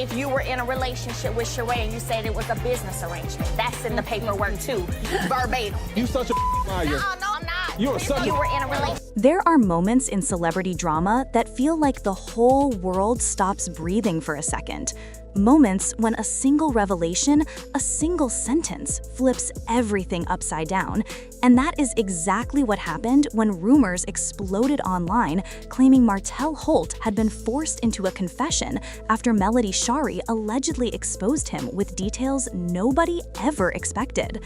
if you were in a relationship with Sheree and you said it was a business arrangement. That's in the paperwork too, verbatim. You such a liar. No, I'm not. You are such You a... were in a relationship. There are moments in celebrity drama that feel like the whole world stops breathing for a second. Moments when a single revelation, a single sentence, flips everything upside down. And that is exactly what happened when rumors exploded online claiming Martell Holt had been forced into a confession after Melody Shari allegedly exposed him with details nobody ever expected.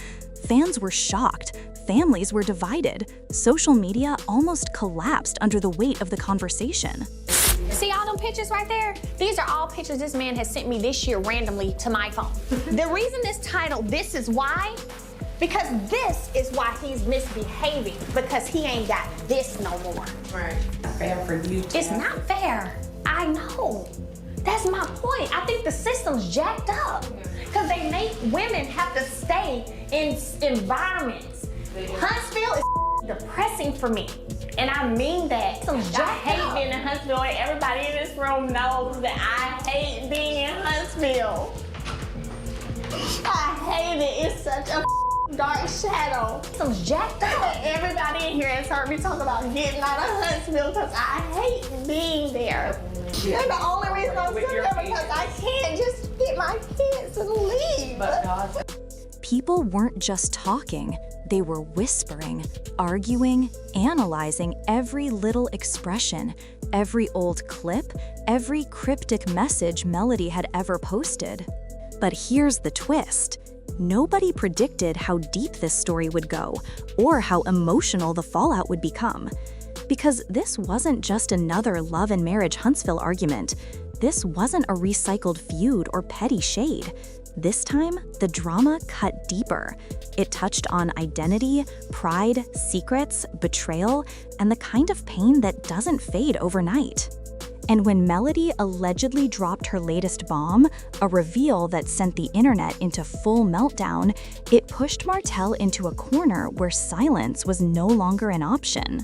Fans were shocked. Families were divided. Social media almost collapsed under the weight of the conversation. See all them pictures right there? These are all pictures this man has sent me this year randomly to my phone. The reason this title, This Is Why, because this is why he's misbehaving, because he ain't got this no more. Right. Fair for you too. It's not fair. I know. That's my point. I think the system's jacked up because they make women have to stay in environments. Huntsville is depressing for me. And I mean that. I hate being in Huntsville, and everybody in this room knows that I hate being in Huntsville. I hate it. It's such a dark shadow. I'm jacked up. Everybody in here has heard me talk about getting out of Huntsville because I hate being there. And the only reason I'm still there because I can't just get my kids and leave. People weren't just talking. They were whispering, arguing, analyzing every little expression, every old clip, every cryptic message Melody had ever posted. But here's the twist. Nobody predicted how deep this story would go, or how emotional the fallout would become. Because this wasn't just another love and marriage Huntsville argument. This wasn't a recycled feud or petty shade. This time, the drama cut deeper. It touched on identity, pride, secrets, betrayal, and the kind of pain that doesn't fade overnight. And when Melody allegedly dropped her latest bomb, a reveal that sent the internet into full meltdown, it pushed Martell into a corner where silence was no longer an option.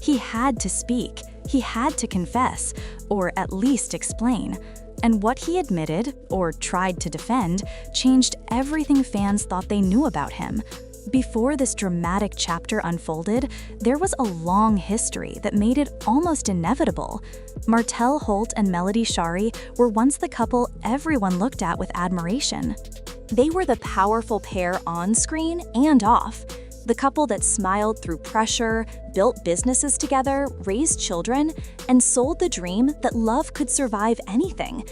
He had to speak, he had to confess, or at least explain. And what he admitted, or tried to defend, changed everything fans thought they knew about him. Before this dramatic chapter unfolded, there was a long history that made it almost inevitable. Martell Holt and Melody Shari were once the couple everyone looked at with admiration. They were the powerful pair on screen and off. The couple that smiled through pressure, built businesses together, raised children, and sold the dream that love could survive anything.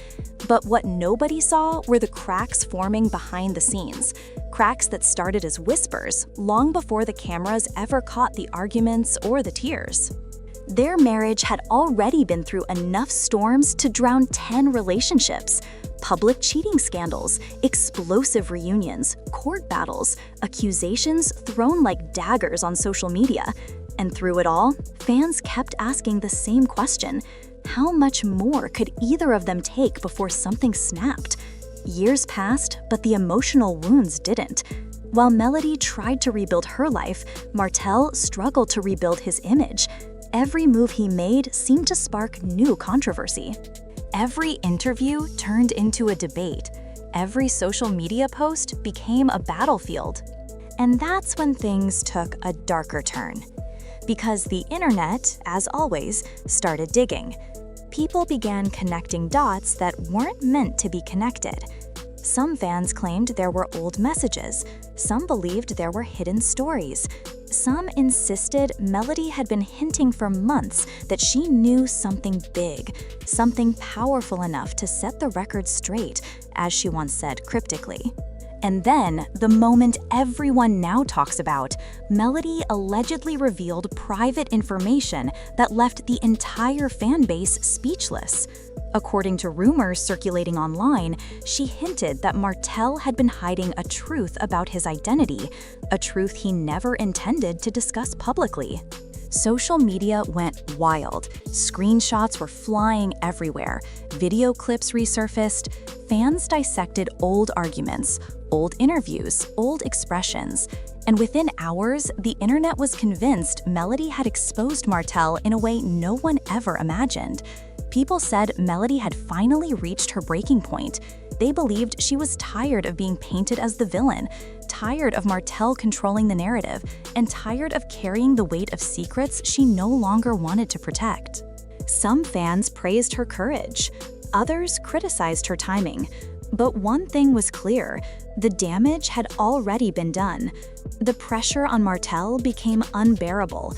But what nobody saw were the cracks forming behind the scenes. Cracks that started as whispers, long before the cameras ever caught the arguments or the tears. Their marriage had already been through enough storms to drown 10 relationships. Public cheating scandals, explosive reunions, court battles, accusations thrown like daggers on social media. And through it all, fans kept asking the same question: how much more could either of them take before something snapped? Years passed, but the emotional wounds didn't. While Melody tried to rebuild her life, Martell struggled to rebuild his image. Every move he made seemed to spark new controversy. Every interview turned into a debate. Every social media post became a battlefield. And that's when things took a darker turn. Because the internet, as always, started digging. People began connecting dots that weren't meant to be connected. Some fans claimed there were old messages. Some believed there were hidden stories. Some insisted Melody had been hinting for months that she knew something big, something powerful enough to set the record straight, as she once said cryptically. And then, the moment everyone now talks about, Melody allegedly revealed private information that left the entire fan base speechless. According to rumors circulating online, she hinted that Martell had been hiding a truth about his identity, a truth he never intended to discuss publicly. Social media went wild. Screenshots were flying everywhere. Video clips resurfaced. Fans dissected old arguments, old interviews, old expressions. And within hours, the internet was convinced Melody had exposed Martell in a way no one ever imagined. People said Melody had finally reached her breaking point. They believed she was tired of being painted as the villain, tired of Martell controlling the narrative, and tired of carrying the weight of secrets she no longer wanted to protect. Some fans praised her courage. Others criticized her timing. But one thing was clear: the damage had already been done. The pressure on Martell became unbearable.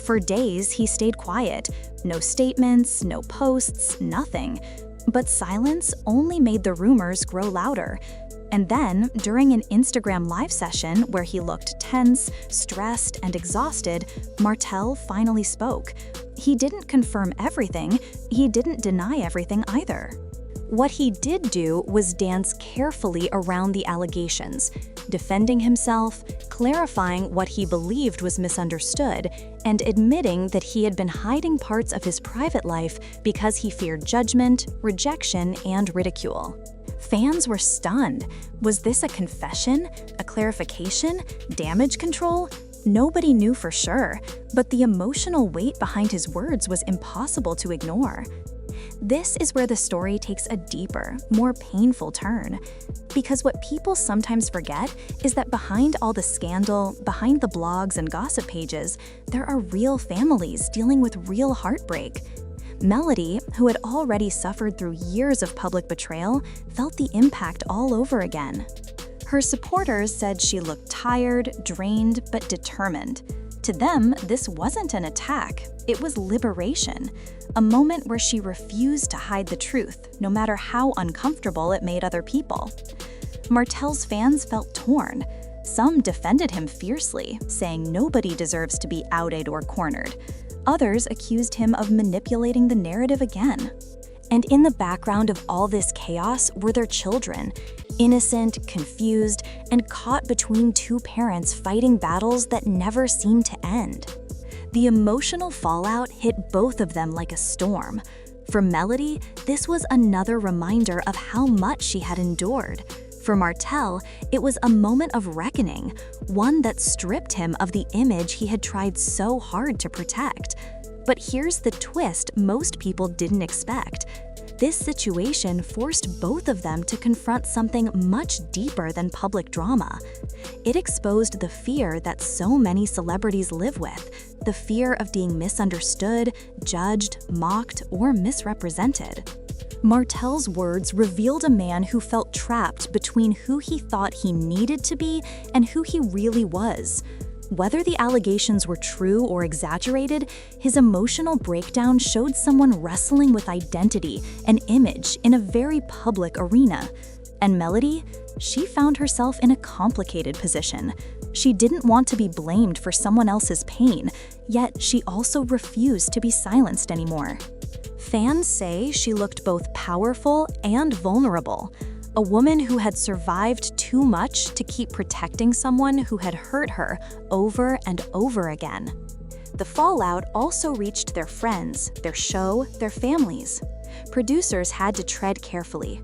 For days, he stayed quiet. No statements, no posts, nothing. But silence only made the rumors grow louder. And then, during an Instagram live session where he looked tense, stressed, and exhausted, Martell finally spoke. He didn't confirm everything. He didn't deny everything either. What he did do was dance carefully around the allegations, defending himself, clarifying what he believed was misunderstood, and admitting that he had been hiding parts of his private life because he feared judgment, rejection, and ridicule. Fans were stunned. Was this a confession? A clarification? Damage control? Nobody knew for sure, but the emotional weight behind his words was impossible to ignore. This is where the story takes a deeper, more painful turn. Because what people sometimes forget is that behind all the scandal, behind the blogs and gossip pages, there are real families dealing with real heartbreak. Melody, who had already suffered through years of public betrayal, felt the impact all over again. Her supporters said she looked tired, drained, but determined. To them, this wasn't an attack, it was liberation, a moment where she refused to hide the truth, no matter how uncomfortable it made other people. Martell's fans felt torn. Some defended him fiercely, saying nobody deserves to be outed or cornered. Others accused him of manipulating the narrative again. And in the background of all this chaos were their children, innocent, confused, and caught between two parents fighting battles that never seemed to end. The emotional fallout hit both of them like a storm. For Melody, this was another reminder of how much she had endured. For Martell, it was a moment of reckoning, one that stripped him of the image he had tried so hard to protect. But here's the twist most people didn't expect. This situation forced both of them to confront something much deeper than public drama. It exposed the fear that so many celebrities live with, the fear of being misunderstood, judged, mocked, or misrepresented. Martell's words revealed a man who felt trapped between who he thought he needed to be and who he really was. Whether the allegations were true or exaggerated, his emotional breakdown showed someone wrestling with identity and image in a very public arena. And Melody, she found herself in a complicated position. She didn't want to be blamed for someone else's pain, yet she also refused to be silenced anymore. Fans say she looked both powerful and vulnerable. A woman who had survived too much to keep protecting someone who had hurt her over and over again. The fallout also reached their friends, their show, their families. Producers had to tread carefully.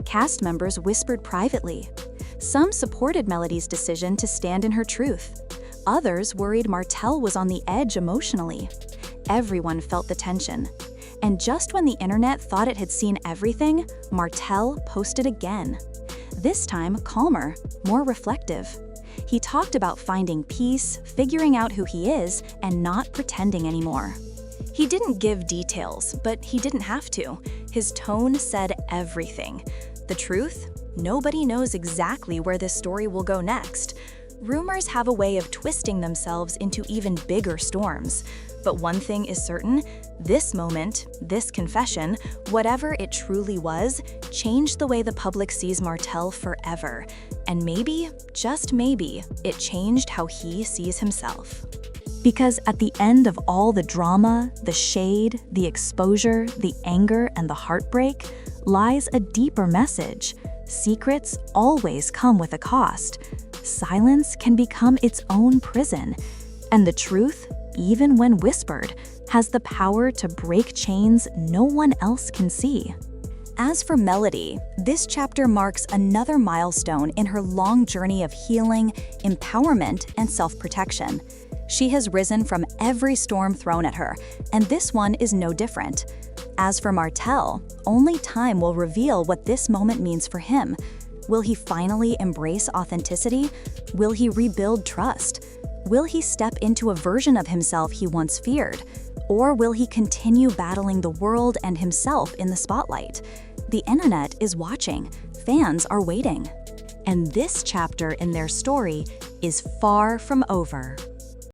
Cast members whispered privately. Some supported Melody's decision to stand in her truth. Others worried Martell was on the edge emotionally. Everyone felt the tension. And just when the internet thought it had seen everything, Martell posted again. This time calmer, more reflective. He talked about finding peace, figuring out who he is, and not pretending anymore. He didn't give details, but he didn't have to. His tone said everything. The truth? Nobody knows exactly where this story will go next. Rumors have a way of twisting themselves into even bigger storms. But one thing is certain, this moment, this confession, whatever it truly was, changed the way the public sees Martell forever. And maybe, just maybe, it changed how he sees himself. Because at the end of all the drama, the shade, the exposure, the anger, and the heartbreak, lies a deeper message. Secrets always come with a cost. Silence can become its own prison. And the truth, even when whispered, has the power to break chains no one else can see. As for Melody, this chapter marks another milestone in her long journey of healing, empowerment, and self-protection. She has risen from every storm thrown at her, and this one is no different. As for Martell, only time will reveal what this moment means for him. Will he finally embrace authenticity? Will he rebuild trust? Will he step into a version of himself he once feared? Or will he continue battling the world and himself in the spotlight? The internet is watching. Fans are waiting. And this chapter in their story is far from over.